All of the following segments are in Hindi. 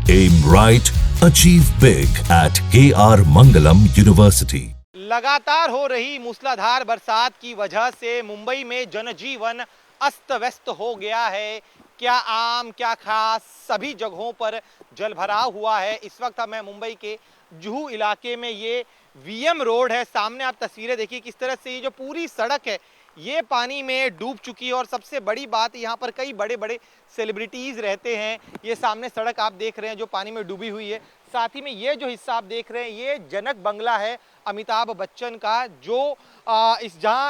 Aim right, achieve big at KR Mangalam University. लगातार हो रही मूसलाधार बरसात की वजह से मुंबई में जनजीवन अस्त व्यस्त हो गया है। क्या आम क्या खास सभी जगहों पर जलभराव हुआ है। इस वक्त मैं मुंबई के जुहू इलाके में, ये वीएम रोड है, सामने आप तस्वीरें देखिए किस तरह से ये जो पूरी सड़क है ये पानी में डूब चुकी है। और सबसे बड़ी बात, यहाँ पर कई बड़े बड़े सेलिब्रिटीज़ रहते हैं। ये सामने सड़क आप देख रहे हैं जो पानी में डूबी हुई है। साथ ही में ये जो हिस्सा आप देख रहे हैं ये जनक बंगला है अमिताभ बच्चन का, जो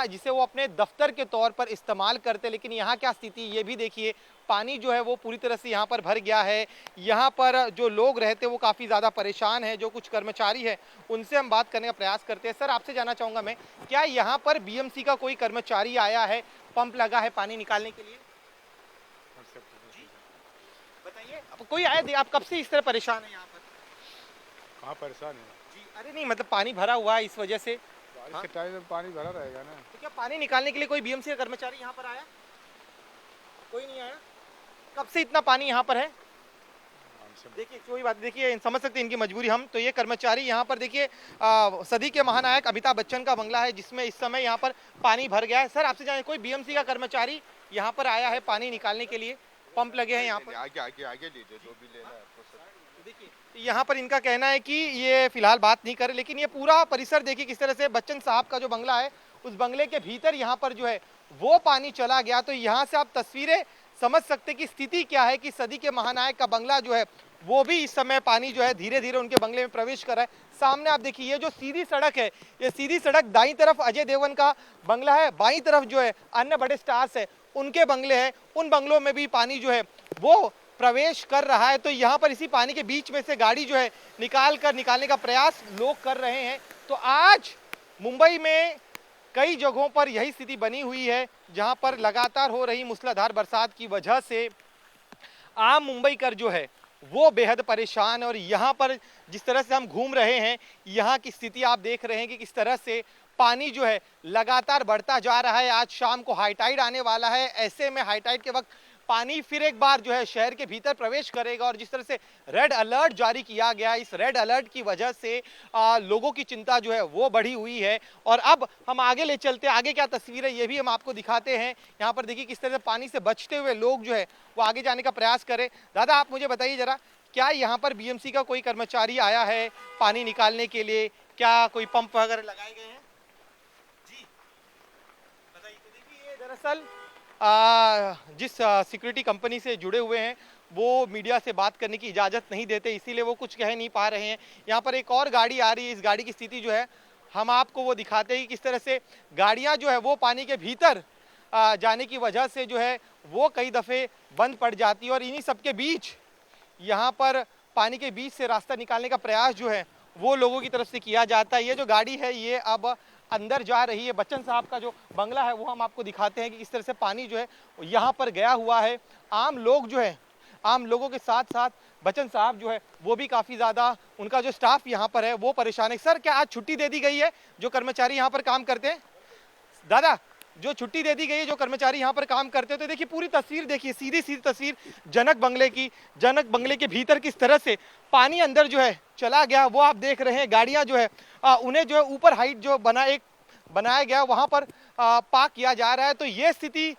जिसे वो अपने दफ्तर के तौर पर इस्तेमाल करते हैं। लेकिन यहाँ क्या स्थिति ये भी देखिए, पानी जो है वो पूरी तरह से यहाँ पर भर गया है। यहाँ पर जो लोग रहते हैं वो काफ़ी ज़्यादा परेशान है। जो कुछ कर्मचारी है उनसे हम बात करने का प्रयास करते हैं। सर, आपसे जानना चाहूँगा मैं, क्या यहाँ पर बीएमसी का कोई कर्मचारी आया है, पंप लगा है पानी निकालने के लिए? बताइए, कोई आया? आप कब से इस तरह परेशान है यहाँ पर? कहाँ परेशान है जी, अरे नहीं, मतलब पानी भरा हुआ है इस वजह से। बारिश के टाइम में पानी भरा रहेगा ना। तो क्या पानी निकालने के लिए कोई बीएमसी का कर्मचारी यहाँ पर आया? कोई नहीं आया। कब से इतना पानी यहाँ पर है? देखिए, कोई बात, देखिए समझ सकते हैं इनकी मजबूरी हम। तो ये कर्मचारी यहाँ पर देखिए, सदी के महानायक अमिताभ बच्चन का बंगला है जिसमें इस समय यहाँ पर पानी भर गया है। सर, आपसे जाने, कोई बीएमसी का कर्मचारी यहाँ पर आया है पानी निकालने के लिए? पंप लगे हैं यहाँ पर। आगे लीजिए जो भी लेना है आपको सर। देखिए, यहाँ पर इनका कहना है कि ये फिलहाल बात नहीं करे, लेकिन ये पूरा परिसर देखिए किस तरह से बच्चन साहब का जो बंगला है उस बंगले के भीतर यहाँ पर जो है वो पानी चला गया। तो यहाँ से आप तस्वीरें समझ सकते हैं कि स्थिति क्या है, कि सदी के महानायक का बंगला जो है वो भी इस समय पानी जो है धीरे धीरे उनके बंगले में प्रवेश कर रहा है। सामने आप देखिए ये जो सीधी सड़क है, ये सीधी सड़क, दाईं तरफ अजय देवगन का बंगला है, बाईं तरफ जो है अन्य बड़े स्टार्स है उनके बंगले हैं। उन बंगलों में भी पानी जो है वो प्रवेश कर रहा है। तो यहाँ पर इसी पानी के बीच में से गाड़ी जो है निकालने का प्रयास लोग कर रहे हैं। तो आज मुंबई में कई जगहों पर यही स्थिति बनी हुई है, जहां पर लगातार हो रही मूसलाधार बरसात की वजह से आम मुंबईकर जो है वो बेहद परेशान है। और यहाँ पर जिस तरह से हम घूम रहे हैं, यहाँ की स्थिति आप देख रहे हैं कि किस तरह से पानी जो है लगातार बढ़ता जा रहा है। आज शाम को हाई टाइड आने वाला है। ऐसे में हाई टाइड के वक्त पानी फिर एक बार जो है शहर के भीतर प्रवेश करेगा। और जिस तरह से रेड अलर्ट जारी किया गया, इस रेड अलर्ट की वजह से लोगों की चिंता जो है वो बढ़ी हुई है। और अब हम आगे ले चलते हैं, आगे क्या तस्वीर है ये भी हम आपको दिखाते हैं। यहाँ पर देखिए किस तरह से पानी से बचते हुए लोग जो है वो आगे जाने का प्रयास करें। दादा, आप मुझे बताइए जरा, क्या यहाँ पर बीएमसी का कोई कर्मचारी आया है पानी निकालने के लिए? क्या कोई पंप वगैरह लगाए गए हैं? जी बताइए। तो देखिए, ये दरअसल जिस सिक्योरिटी कंपनी से जुड़े हुए हैं वो मीडिया से बात करने की इजाज़त नहीं देते, इसीलिए वो कुछ कह नहीं पा रहे हैं। यहाँ पर एक और गाड़ी आ रही है, इस गाड़ी की स्थिति जो है हम आपको वो दिखाते हैं, किस तरह से गाड़ियाँ जो है वो पानी के भीतर जाने की वजह से जो है वो कई दफ़े बंद पड़ जाती है। और इन्हीं सबके बीच यहाँ पर पानी के बीच से रास्ता निकालने का प्रयास जो है वो लोगों की तरफ से किया जाता है। ये जो गाड़ी है ये अब अंदर जा रही है। बच्चन साहब का जो बंगला है वो हम आपको दिखाते हैं कि किस तरह से पानी जो है यहाँ पर गया हुआ है। आम लोग जो है, आम लोगों के साथ साथ बच्चन साहब जो है वो भी काफ़ी ज़्यादा, उनका जो स्टाफ यहाँ पर है वो परेशान है। सर, क्या आज छुट्टी दे दी गई है जो कर्मचारी यहाँ पर काम करते हैं? दादा, जो छुट्टी दे दी गई है जो कर्मचारी यहाँ पर काम करते हैं, तो देखिए पूरी तस्वीर देखिए, सीधी सीधी तस्वीर जनक बंगले की। जनक बंगले के भीतर किस तरह से पानी अंदर जो है चला गया वो आप देख रहे हैं। गाड़ियाँ जो है उन्हें जो है ऊपर हाइट जो बनाया गया वहाँ पर पार्क किया जा रहा है। तो ये स्थिति,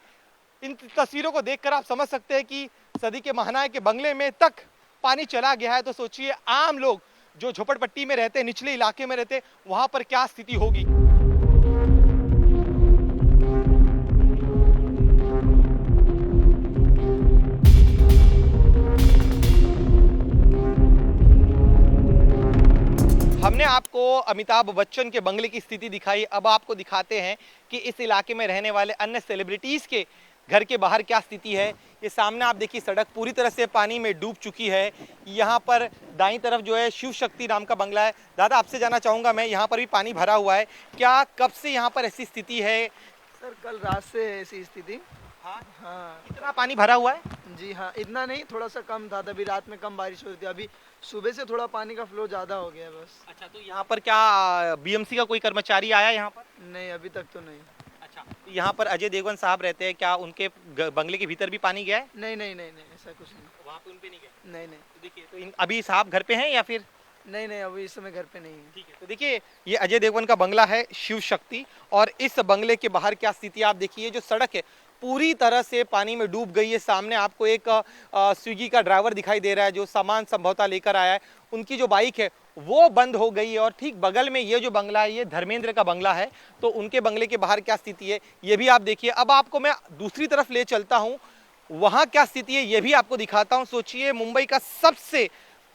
इन तस्वीरों को देखकर आप समझ सकते हैं कि सदी के महानायक के बंगले में तक पानी चला गया है। तो सोचिए आम लोग जो झोपड़पट्टी में रहते हैं, निचले इलाके में रहते हैं, वहाँ पर क्या स्थिति होगी। हमने आपको अमिताभ बच्चन के बंगले की स्थिति दिखाई, अब आपको दिखाते हैं कि इस इलाके में रहने वाले अन्य सेलिब्रिटीज़ के घर के बाहर क्या स्थिति है। ये सामने आप देखिए सड़क पूरी तरह से पानी में डूब चुकी है। यहाँ पर दाईं तरफ जो है शिव शक्ति नाम का बंगला है। दादा, आपसे जानना चाहूँगा मैं, यहाँ पर भी पानी भरा हुआ है, क्या कब से यहाँ पर ऐसी स्थिति है? सर, कल रात से ऐसी स्थिति। हाँ, इतना पानी भरा हुआ है? जी हाँ, इतना नहीं, थोड़ा सा कम था। अभी रात में कम बारिश हो रही थी, अभी सुबह से थोड़ा पानी का फ्लो ज़्यादा हो गया है बस। अच्छा, तो यहाँ पर क्या बीएमसी का कोई कर्मचारी आया यहाँ पर? नहीं, अभी तक तो नहीं। अच्छा, यहाँ पर अजय देवगन साहब रहते हैं, क्या उनके बंगले के भीतर भी पानी गया है? नहीं नहीं नहीं नहीं, ऐसा कुछ नहीं। वहाँ पे उन पे नहीं गए? नहीं नहीं तो देखिए, तो अभी साहब घर पे हैं या फिर? नहीं नहीं, अभी इस समय घर पे नहीं है। ठीक है, तो देखिए ये अजय देवगन का बंगला है शिव शक्ति, और इस बंगले के बाहर क्या स्थिति है आप देखिए। जो सड़क है पूरी तरह से पानी में डूब गई है। सामने आपको एक स्विगी का ड्राइवर दिखाई दे रहा है जो सामान संभवतः लेकर आया है। उनकी जो बाइक है वो बंद हो गई है, और ठीक बगल में ये जो बंगला है ये धर्मेंद्र का बंगला है। तो उनके बंगले के बाहर क्या स्थिति है ये भी आप देखिए। अब आपको मैं दूसरी तरफ ले चलता हूँ, वहाँ क्या स्थिति है ये भी आपको दिखाता हूँ। सोचिए मुंबई का सबसे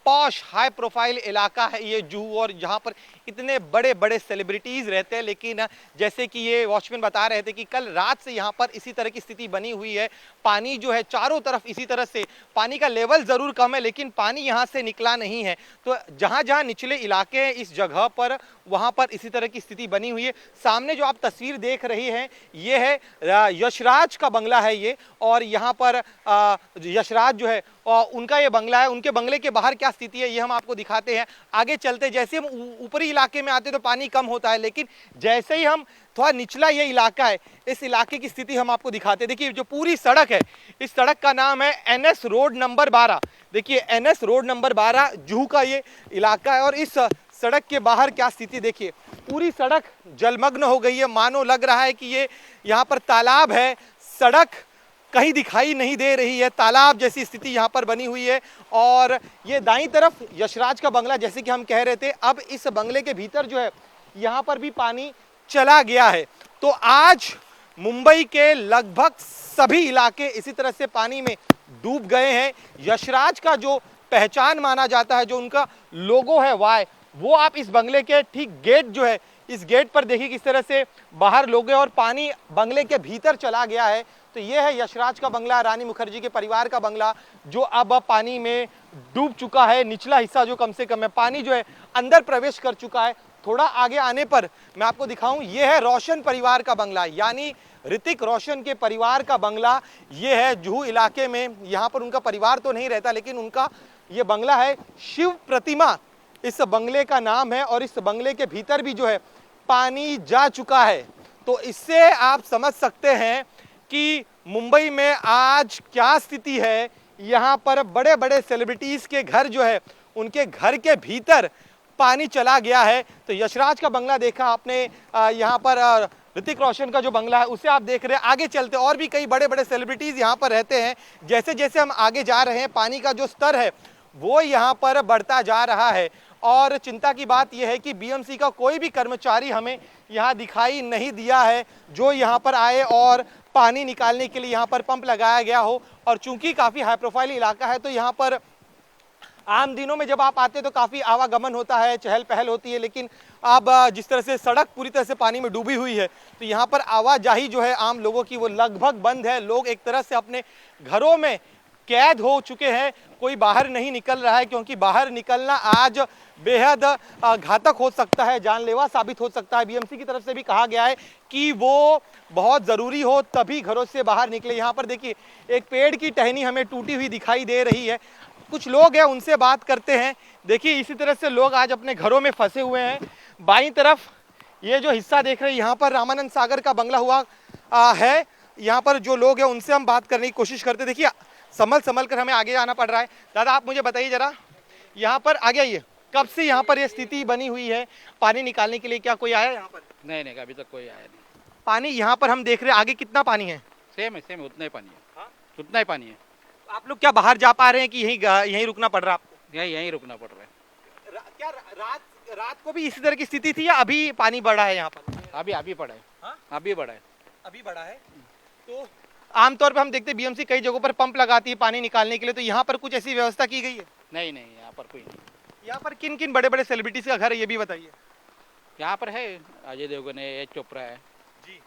पॉश हाई प्रोफाइल इलाका है ये जुहू, और जहाँ पर इतने बड़े बड़े सेलिब्रिटीज रहते हैं। लेकिन जैसे कि ये वॉचमैन बता रहे थे कि कल रात से यहाँ पर इसी तरह की स्थिति बनी हुई है। पानी जो है चारों तरफ इसी तरह से, पानी का लेवल जरूर कम है लेकिन पानी यहाँ से निकला नहीं है। तो जहाँ जहाँ निचले इलाके हैं इस जगह पर, वहाँ पर इसी तरह की स्थिति बनी हुई है। सामने जो आप तस्वीर देख रहे हैं ये है यशराज का बंगला है ये, और यहाँ पर यशराज जो है उनका ये बंगला है। उनके बंगले के बाहर क्या स्थिति है ये हम आपको दिखाते हैं। आगे चलते जैसे हम ऊपरी इलाके में आते तो पानी कम होता है, लेकिन जैसे ही हम थोड़ा निचला ये इलाका है इस इलाके की स्थिति हम आपको दिखाते हैं। देखिए जो पूरी सड़क है इस सड़क का नाम है NS रोड नंबर 12। देखिए NS रोड नंबर 12 जुहू का ये इलाका है, और इस सड़क के बाहर क्या स्थिति देखिए। पूरी सड़क जलमग्न हो गई है, मानो लग रहा है कि ये यहाँ पर तालाब है। सड़क कहीं दिखाई नहीं दे रही है, तालाब जैसी स्थिति यहाँ पर बनी हुई है। और ये दाईं तरफ यशराज का बंगला, जैसे कि हम कह रहे थे, अब इस बंगले के भीतर जो है यहाँ पर भी पानी चला गया है। तो आज मुंबई के लगभग सभी इलाके इसी तरह से पानी में डूब गए हैं। यशराज का जो पहचान माना जाता है, जो उनका लोगो है वाई, वो आप इस बंगले के ठीक गेट जो है इस गेट पर देखिए किस तरह से बाहर लोग हैं और पानी बंगले के भीतर चला गया है। तो ये है यशराज का बंगला, रानी मुखर्जी के परिवार का बंगला, जो अब पानी में डूब चुका है। निचला हिस्सा जो कम से कम है, पानी जो है अंदर प्रवेश कर चुका है। थोड़ा आगे आने पर मैं आपको दिखाऊं, ये है रोशन परिवार का बंगला, यानी ऋतिक रोशन के परिवार का बंगला। ये है जुहू इलाके में, यहाँ पर उनका परिवार तो नहीं रहता लेकिन उनका ये बंगला है। शिव प्रतिमा इस बंगले का नाम है, और इस बंगले के भीतर भी जो है पानी जा चुका है। तो इससे आप समझ सकते हैं कि मुंबई में आज क्या स्थिति है। यहाँ पर बड़े बड़े सेलिब्रिटीज के घर जो है उनके घर के भीतर पानी चला गया है। तो यशराज का बंगला देखा आपने, यहाँ पर ऋतिक रोशन का जो बंगला है उसे आप देख रहे हैं। आगे चलते और भी कई बड़े बड़े सेलिब्रिटीज यहाँ पर रहते हैं। जैसे जैसे हम आगे जा रहे हैं पानी का जो स्तर है वो यहाँ पर बढ़ता जा रहा है। और चिंता की बात यह है कि BMC का कोई भी कर्मचारी हमें यहाँ दिखाई नहीं दिया है जो यहाँ पर आए और पानी निकालने के लिए यहाँ पर पंप लगाया गया हो। और चूंकि काफ़ी हाई प्रोफाइल इलाका है तो यहाँ पर आम दिनों में जब आप आते हैं तो काफ़ी आवागमन होता है, चहल पहल होती है, लेकिन अब जिस तरह से सड़क पूरी तरह से पानी में डूबी हुई है तो यहाँ पर आवाजाही जो है आम लोगों की वो लगभग बंद है। लोग एक तरह से अपने घरों में कैद हो चुके हैं, कोई बाहर नहीं निकल रहा है, क्योंकि बाहर निकलना आज बेहद घातक हो सकता है, जानलेवा साबित हो सकता है। BMC की तरफ से भी कहा गया है कि वो बहुत ज़रूरी हो तभी घरों से बाहर निकले। यहाँ पर देखिए एक पेड़ की टहनी हमें टूटी हुई दिखाई दे रही है। कुछ लोग हैं उनसे बात करते हैं। देखिए इसी तरह से लोग आज अपने घरों में फंसे हुए हैं। बाईं तरफ ये जो हिस्सा देख रहे हैं यहाँ पर रामानंद सागर का बंगला हुआ है। यहाँ पर जो लोग हैं उनसे हम बात करने की कोशिश करते। देखिए संभल कर हमें आगे जाना पड़ रहा है। दादा आप मुझे बताइए जरा, यहाँ पर आगे आइए, कब से यहाँ पर ये स्थिति बनी हुई है? पानी निकालने के लिए क्या कोई आया यहाँ पर? नहीं अभी तक कोई आया नहीं। पानी यहाँ पर हम देख रहे हैं, आगे कितना पानी है? सेम है उतना ही पानी है। उतना ही पानी है। आप लोग क्या बाहर जा पा रहे हैं कि यहीं रुकना पड़ रहा है आपको? यहीं रुकना पड़ रहा है। क्या रात को भी इसी तरह की स्थिति थी या अभी पानी बढ़ा है यहाँ पर? अभी बढ़ा है। हाँ? अभी बढ़ा है। अभी बढ़ा है। तो आमतौर पर हम देखते हैं BMC कई जगहों पर पंप लगाती है पानी निकालने के लिए, तो यहाँ पर कुछ ऐसी व्यवस्था की गई है? नहीं यहाँ पर कोई नहीं। यहाँ पर किन किन बड़े बड़े सेलिब्रिटीज का घर है ये भी बताइए। यहाँ पर है अजय देवगन है, एच चोपड़ा है जी।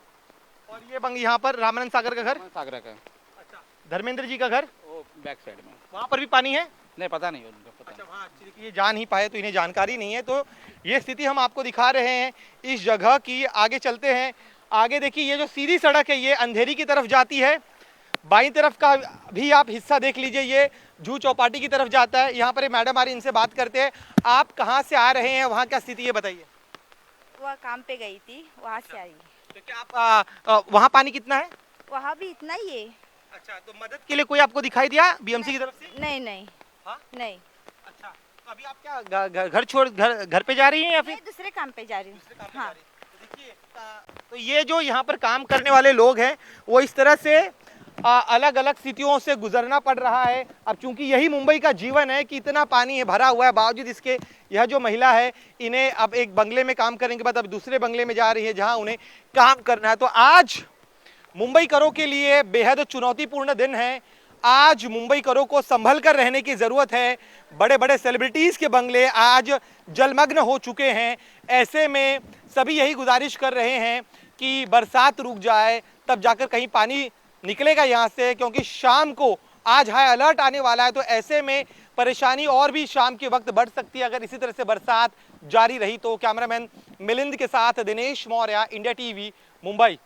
और ये यहाँ पर रामानंद सागर का घर? सागरा का। अच्छा। धर्मेंद्र जी का घर वो बैक साइड में, वहाँ पर भी पानी है? नहीं पता नहीं उनका, पता अच्छा, वहाँ ये जा नहीं पाए तो इन्हें जानकारी नहीं है। तो ये स्थिति हम आपको दिखा रहे हैं इस जगह की। आगे चलते हैं। आगे देखिए ये जो सीधी सड़क है ये अंधेरी की तरफ जाती है। बाईं तरफ का भी आप हिस्सा देख लीजिए, ये जुहू चौपाटी की तरफ जाता है। यहाँ पर मैडम आ रही, इनसे बात करते हैं। आप कहाँ से आ रहे हैं, वहाँ क्या स्थिति है बताइए? वह काम पे गई थी, वहाँ से आई। तो क्या आप वहाँ पानी कितना है? वहाँ भी इतना ही है। अच्छा, तो मदद के लिए कोई आपको दिखाई दिया बीएमसी की तरफ से? नहीं नहीं हाँ? नहीं अच्छा, तो अभी आप क्या घर छोड़ घर पे जा रही हैं या फिर मैं दूसरे काम पे जा रही हूँ दूसरे काम पे हाँ जा रही हैं? तो देखिए, तो ये जो यहाँ पर काम करने वाले लोग हैं वो इस तरह से अलग अलग स्थितियों से गुजरना पड़ रहा है। अब चूंकि यही मुंबई का जीवन है कि इतना पानी है भरा हुआ है, बावजूद इसके यह जो महिला है इन्हें अब एक बंगले में काम करने के बाद अब दूसरे बंगले में जा रही है जहां उन्हें काम करना है। तो आज मुंबई करों के लिए बेहद चुनौतीपूर्ण दिन है। आज मुंबई करों को संभल कर रहने की जरूरत है। बड़े बड़े सेलिब्रिटीज के बंगले आज जलमग्न हो चुके हैं। ऐसे में सभी यही गुजारिश कर रहे हैं कि बरसात रुक जाए तब जाकर कहीं पानी निकलेगा यहाँ से, क्योंकि शाम को आज हाई अलर्ट आने वाला है। तो ऐसे में परेशानी और भी शाम के वक्त बढ़ सकती है अगर इसी तरह से बरसात जारी रही तो। कैमरामैन मिलिंद के साथ दिनेश मौर्य, इंडिया टीवी, मुंबई।